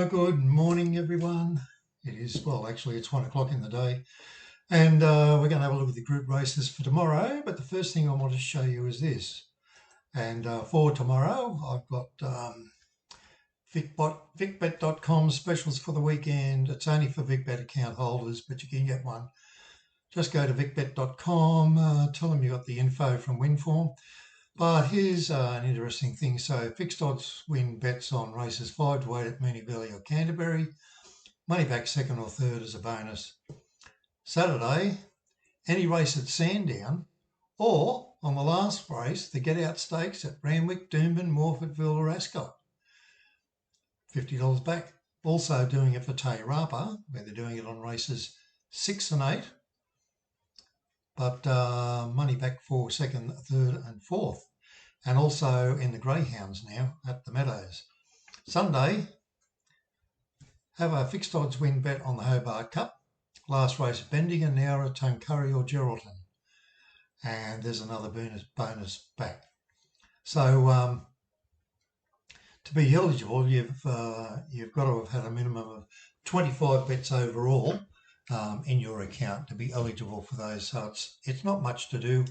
Good morning, everyone. It is, well, actually, it's 1 o'clock in the day, and we're going to have a look at the group races for tomorrow. But the first thing I want to show you is this. And for tomorrow, I've got VicBet.com specials for the weekend. It's only for VicBet account holders, but you can get one. Just go to VicBet.com, tell them you got the info from Winform. But here's an interesting thing. So fixed odds win bets on races 5 to 8 at Moonee Valley or Canterbury. Money back second or third as a bonus. Saturday, any race at Sandown, or on the last race, the Get Out Stakes at Randwick, Doomben, Morfordville or Ascot. $50 back. Also doing it for Te Rapa, where they're doing it on races 6 and 8. But money back for second, third and fourth. And also in the Greyhounds now at the Meadows. Sunday, have a fixed odds win bet on the Hobart Cup. Last race at Bendigo, Nowra, Tuncurry or Geraldton. And there's another bonus back. So to be eligible, you've got to have had a minimum of 25 bets overall in your account to be eligible for those. So it's not much to do,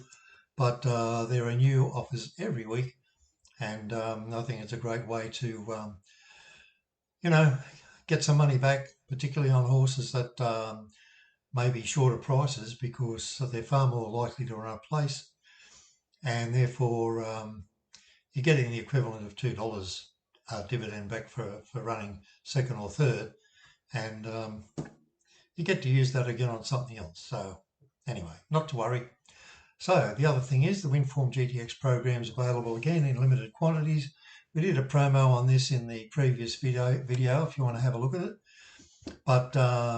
but there are new offers every week, and I think it's a great way to, get some money back, particularly on horses that may be shorter prices because they're far more likely to run a place, and therefore you're getting the equivalent of $2 dividend back for running second or third, and you get to use that again on something else. So anyway, not to worry. So the other thing is the Winform GTX program is available again in limited quantities. We did a promo on this in the previous video if you want to have a look at it. But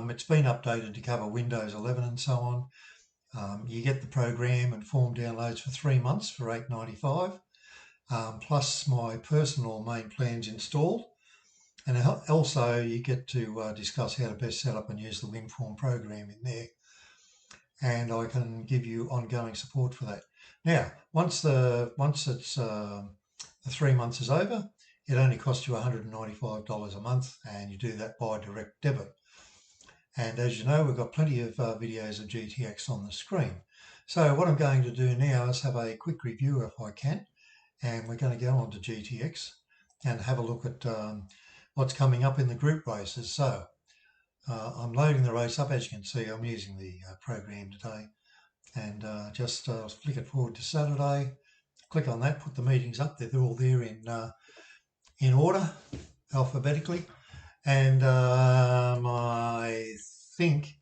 it's been updated to cover Windows 11 and so on. You get the program and form downloads for 3 months for $8.95, plus my personal main plans installed. And also you get to discuss how to best set up and use the Winform program in there. And I can give you ongoing support for that. Now, once it's the 3 months is over, it only costs you $195 a month, and you do that by direct debit. And as you know, we've got plenty of videos of GTX on the screen. So what I'm going to do now is have a quick review if I can, and we're going to go on to GTX and have a look at what's coming up in the group races. So I'm loading the race up. As you can see, I'm using the program today, and just flick it forward to Saturday. Click on that, put the meetings up. They're all there in order, alphabetically. And I think,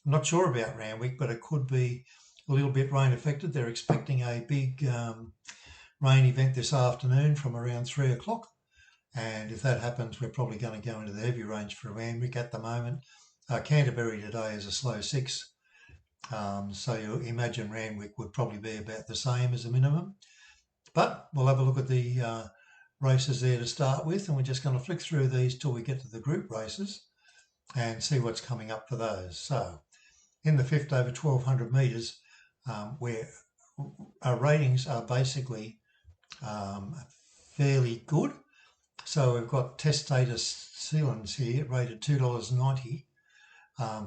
I'm not sure about Randwick, but it could be a little bit rain affected. They're expecting a big rain event this afternoon from around 3 o'clock. And if that happens, we're probably going to go into the heavy range for Randwick at the moment. Canterbury today is a slow 6. So you imagine Randwick would probably be about the same as a minimum. But we'll have a look at the races there to start with, and we're just going to flick through these till we get to the group races and see what's coming up for those. So in the fifth over 1200 metres, where our ratings are basically fairly good. So we've got test status Sealands here rated $2.90.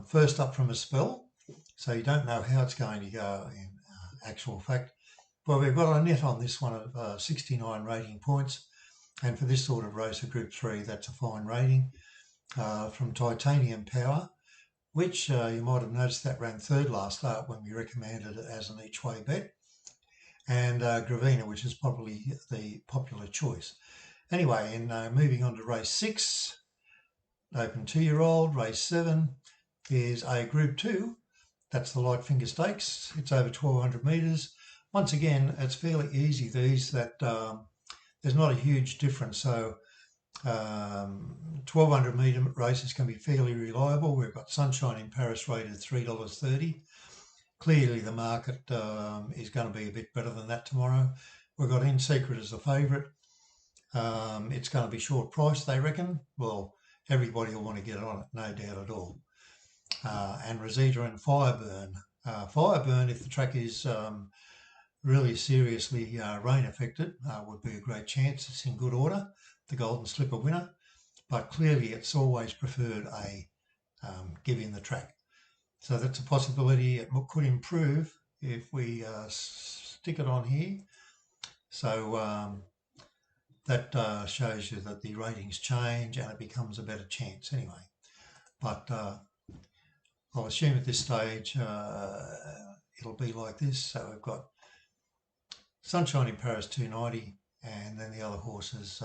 First up from a spell, so you don't know how it's going to go in actual fact. Well, we've got a net on this one of 69 rating points, and for this sort of race, a Group 3, that's a fine rating. From Titanium Power, which you might have noticed that ran third last start when we recommended it as an each-way bet, and Gravina, which is probably the popular choice. Anyway, in moving on to race 6, Open 2-year-old, race 7 is a Group 2. That's the Light Finger Stakes. It's over 1200 metres. Once again, it's fairly easy, these, that there's not a huge difference. So 1200 metre races can be fairly reliable. We've got Sunshine in Paris rated $3.30. Clearly the market is going to be a bit better than that tomorrow. We've got In Secret as the favourite. It's going to be short price, they reckon. Well, everybody will want to get on it, no doubt at all. And Rosita and Fireburn. Fireburn, if the track is really seriously rain affected, would be a great chance. It's in good order, the Golden Slipper winner. but clearly it's always preferred a give in the track. So that's a possibility. It could improve if we stick it on here. So that shows you that the ratings change and it becomes a better chance anyway. But I'll assume at this stage it'll be like this. So we've got Sunshine in Paris 290, and then the other horses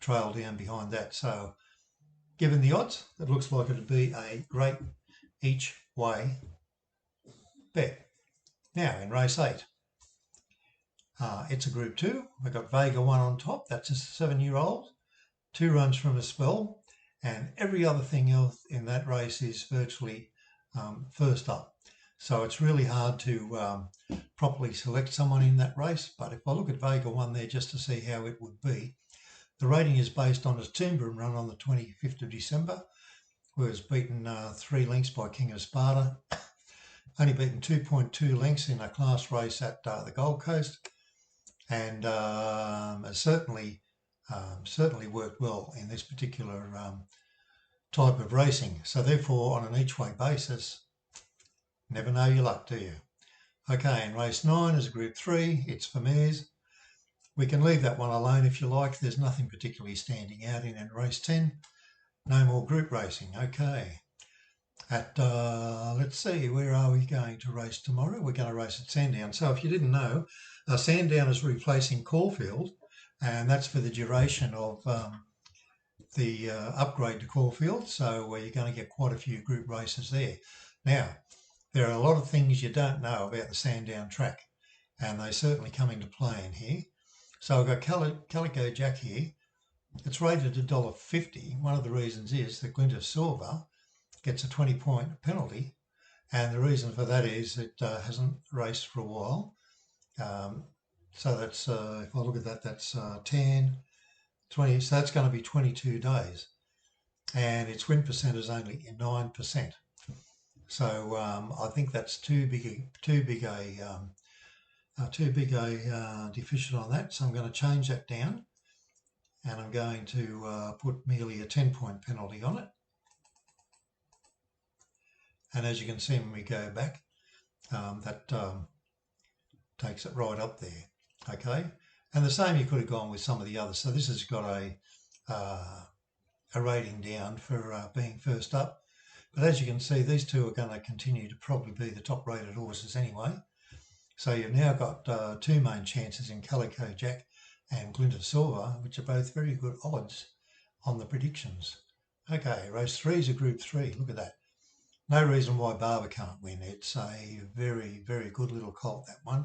trail down behind that. So given the odds, it looks like it'd be a great each way bet. Now in race 8, it's a Group 2. We've got Vega 1 on top. That's a 7-year-old. 2 runs from a spell, and every other thing else in that race is virtually first up. So it's really hard to properly select someone in that race. But if I look at Vega 1 there just to see how it would be, the rating is based on his Toomboom run on the 25th of December, where it was beaten 3 lengths by King of Sparta, only beaten 2.2 lengths in a class race at the Gold Coast, and certainly worked well in this particular type of racing. So therefore, on an each-way basis, never know your luck, do you? Okay, in race 9 is a Group 3. It's for mares. We can leave that one alone if you like. There's nothing particularly standing out in race 10. No more group racing. Okay. At, let's see, where are we going to race tomorrow? We're going to race at Sandown. So if you didn't know, Sandown is replacing Caulfield, and that's for the duration of the upgrade to Caulfield. So you're going to get quite a few group races there. Now, there are a lot of things you don't know about the Sandown track, and they certainly come into play in here. So I've got Calico Jack here. It's rated $1.50. One of the reasons is that Glint of Silver gets a 20-point penalty, and the reason for that is it hasn't raced for a while. So that's, if I look at that, that's 10, 20, so that's going to be 22 days. And its win percent is only 9%. So I think that's too big a deficit on that. So I'm going to change that down, and I'm going to put merely a 10-point penalty on it. And as you can see when we go back, that takes it right up there. Okay, and the same you could have gone with some of the others. So this has got a rating down for being first up. But as you can see, these two are going to continue to probably be the top rated horses anyway. So you've now got 2 main chances in Calico Jack and Glint of Silver, which are both very good odds on the predictions. Okay, race 3 is a Group 3. Look at that. No reason why Barber can't win. It's a very, very good little colt, that one.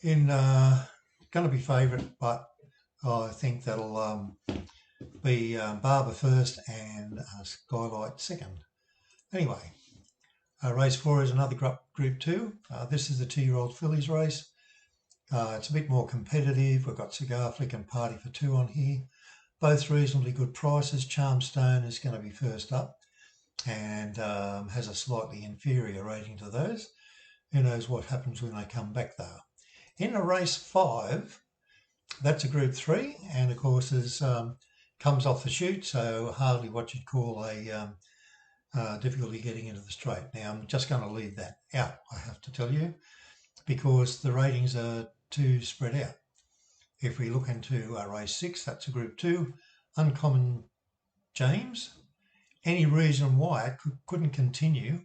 Going to be favourite, but I think that'll be Barber first and Skylight second. Anyway, race 4 is another Group 2. This is the 2-year-old fillies race. It's a bit more competitive. We've got Cigar Flick and Party for 2 on here. Both reasonably good prices. Charmstone is going to be first up and has a slightly inferior rating to those. Who knows what happens when they come back though. In a race 5, that's a Group 3, and of course is comes off the chute, so hardly what you'd call a difficulty getting into the straight. Now I'm just going to leave that out, I have to tell you, because the ratings are too spread out. If we look into race 6, that's a Group 2, Uncommon James. Any reason why it couldn't continue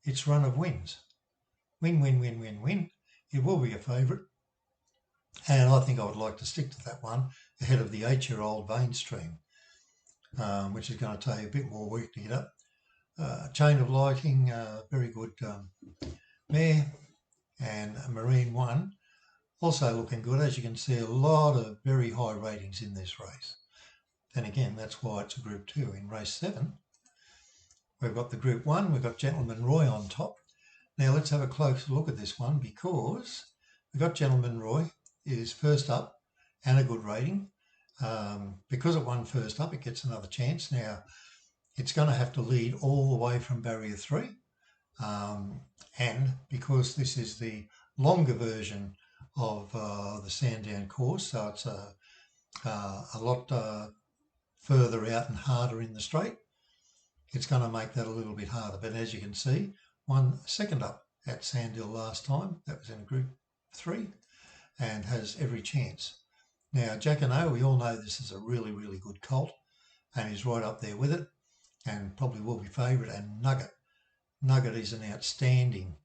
its run of wins? Win, win, win, win, win. It will be a favourite. And I think I would like to stick to that one ahead of the 8-year-old Mainstream, which is going to take a bit more work to get up. Chain of Lighting, very good mare, and Marine 1, also looking good. As you can see, a lot of very high ratings in this race. And again, that's why it's a Group 2. In race 7, we've got the Group 1, we've got Gentleman Roy on top. Now let's have a closer look at this one, because we've got Gentleman Roy is first up and a good rating. Because it won first up, it gets another chance. Now, it's going to have to lead all the way from barrier 3. And because this is the longer version of the Sandown course, so it's a lot further out and harder in the straight, it's going to make that a little bit harder. But as you can see, 1 second up at Sandown last time. That was in Group 3 and has every chance. Now, Jack and O, we all know this is a really, really good colt and he's right up there with it and probably will be favourite. And Nugget is an outstanding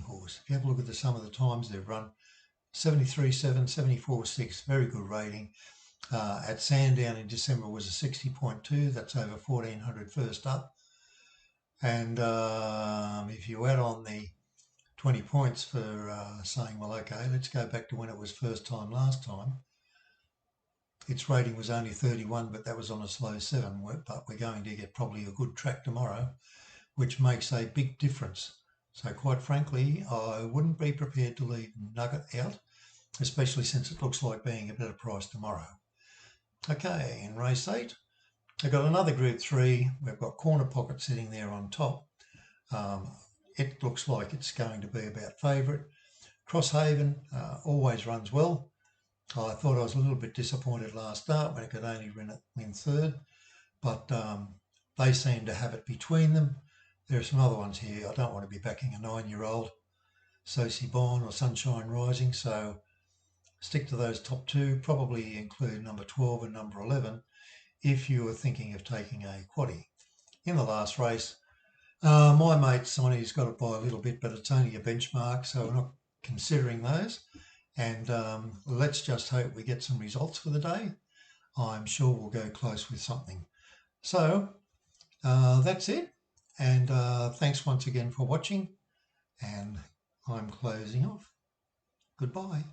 horse. If you have a look at some of the times they've run, 73.7, 74.6, very good rating. At Sandown in December was a 60.2, that's over 1400 first up. And if you add on the 20 points for saying, well, okay, let's go back to when it was first time last time. Its rating was only 31, but that was on a slow 7, but we're going to get probably a good track tomorrow, which makes a big difference. So quite frankly, I wouldn't be prepared to leave Nugget out, especially since it looks like being a better price tomorrow. Okay, in race 8, I've got another Group 3. We've got Corner Pocket sitting there on top. It looks like it's going to be about favourite. Crosshaven always runs well. I thought I was a little bit disappointed last start when it could only win third, but they seem to have it between them. There are some other ones here. I don't want to be backing a 9-year-old, Sosie Bond or Sunshine Rising, so stick to those top 2, probably include number 12 and number 11 if you were thinking of taking a quaddie. In the last race, my mate Sonny's got it by a little bit, but it's only a benchmark, so we're not considering those. And let's just hope we get some results for the day. I'm sure we'll go close with something. So that's it. And thanks once again for watching. And I'm closing off. Goodbye.